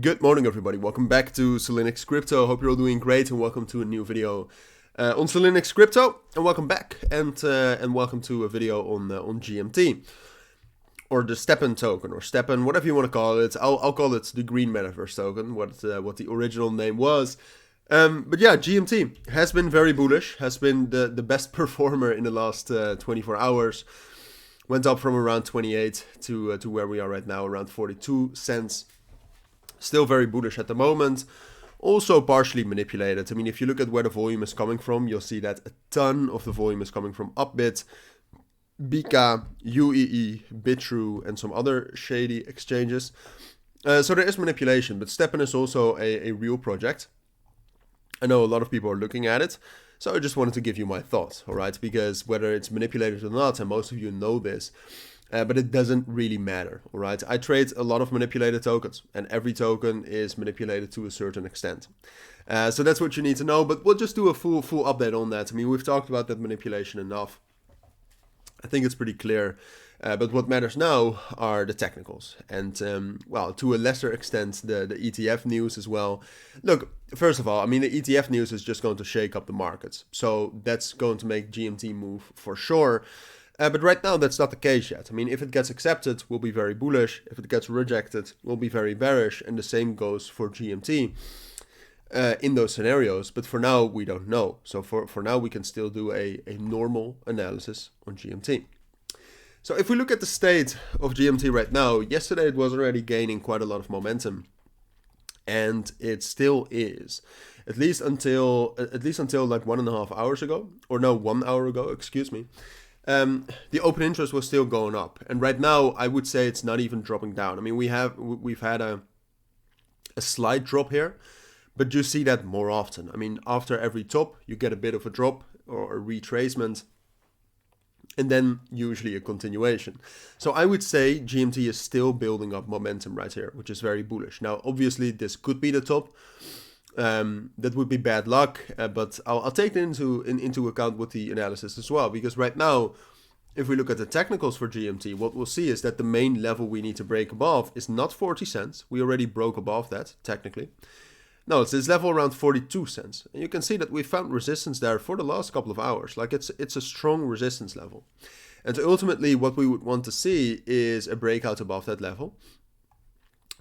Good morning, everybody. Welcome back to Cilinix Crypto. Hope you're all doing great, and welcome to a new video on Cilinix Crypto. And welcome back, and welcome to a video on GMT, or the Stepn token, or Stepn, whatever you want to call it. I'll call it the Green Metaverse token, what the original name was. But yeah, GMT has been very bullish. Has been the best performer in the last 24 hours. Went up from around 28 to where we are right now, around 42 cents. Still very bullish at the moment. Also partially manipulated. I mean, if you look at where the volume is coming from, you'll see that a ton of the volume is coming from Upbit, Bika, UEE, Bitrue, and some other shady exchanges. So there is manipulation, but Stepn is also a real project. I know a lot of people are looking at it, so I just wanted to give you my thoughts, all right? Because whether it's manipulated or not, and most of you know this, but it doesn't really matter, all right? I trade a lot of manipulated tokens, and every token is manipulated to a certain extent. So that's what you need to know, but we'll just do a full update on that. I mean, we've talked about that manipulation enough. I think it's pretty clear. But what matters now are the technicals, and well, to a lesser extent, the ETF news as well. Look, first of all, I mean, the ETF news is just going to shake up the markets, so that's going to make GMT move for sure. But right now, that's not the case yet. I mean, if it gets accepted, we'll be very bullish. If it gets rejected, we'll be very bearish, and the same goes for GMT in those scenarios. But for now, we don't know. So for now, we can still do a normal analysis on GMT. So if we look at the state of GMT right now, yesterday it was already gaining quite a lot of momentum, and it still is, at least until like 1.5 hours ago, or no, 1 hour ago, excuse me. The open interest was still going up, and right now I would say it's not even dropping down. I mean, we've had a slight drop here, but you see that more often. I mean, after every top, you get a bit of a drop or a retracement, and then usually a continuation. So I would say GMT is still building up momentum right here, which is very bullish. Now, obviously, this could be the top. That would be bad luck, but I'll take it into account with the analysis as well, because right now, if we look at the technicals for GMT, what we'll see is that the main level we need to break above is not 40 cents. We already broke above that, technically. No, it's this level around 42 cents. And you can see that we found resistance there for the last couple of hours. Like, it's a strong resistance level. And ultimately, what we would want to see is a breakout above that level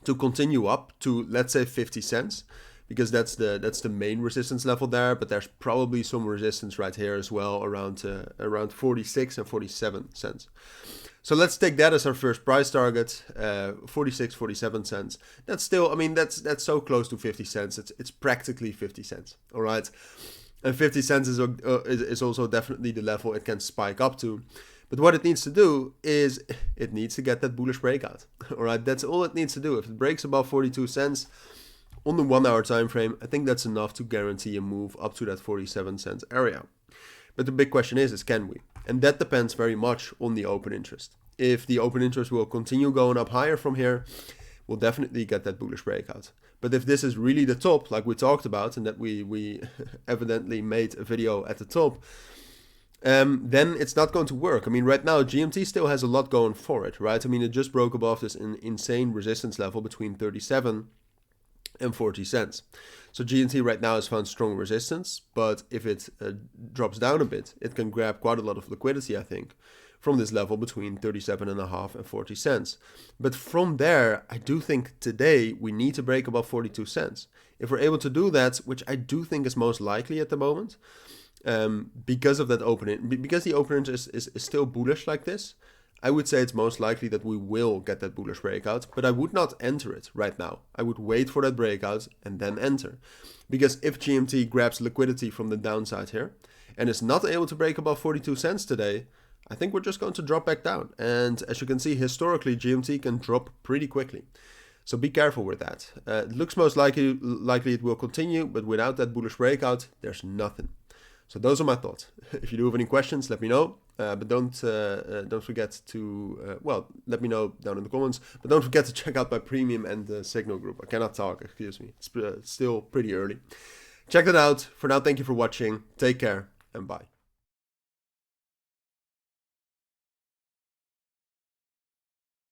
to continue up to, let's say, 50 cents. Because that's the main resistance level there, but there's probably some resistance right here as well, around 46 and 47 cents. So let's take that as our first price target, 46, 47 cents. That's still, I mean, that's so close to 50 cents. It's practically 50 cents, all right? And 50 cents is also definitely the level it can spike up to. But what it needs to do is it needs to get that bullish breakout, all right? That's all it needs to do. If it breaks above 42 cents, on the 1 hour time frame, I think that's enough to guarantee a move up to that 47 cents area. But the big question is can we? And that depends very much on the open interest. If the open interest will continue going up higher from here, we'll definitely get that bullish breakout. But if this is really the top, like we talked about, and that we evidently made a video at the top, then it's not going to work. I mean, right now, GMT still has a lot going for it, right? I mean, it just broke above this insane resistance level between 37 and 40 cents. So GMT right now has found strong resistance, but if it drops down a bit, it can grab quite a lot of liquidity, I think, from this level between 37.5 and 40 cents. But from there, I do think today we need to break above 42 cents. If we're able to do that, which I do think is most likely at the moment, because of that because the open interest is still bullish like this, I would say it's most likely that we will get that bullish breakout, but I would not enter it right now. I would wait for that breakout and then enter. Because if GMT grabs liquidity from the downside here and is not able to break above 42 cents today, I think we're just going to drop back down. And as you can see, historically, GMT can drop pretty quickly. So be careful with that. It looks most likely it will continue, but without that bullish breakout, there's nothing. So those are my thoughts. If you do have any questions, let me know. But don't forget to, let me know down in the comments. But don't forget to check out my premium and Signal group. I cannot talk, excuse me. It's still pretty early. Check that out. For now, thank you for watching. Take care and bye.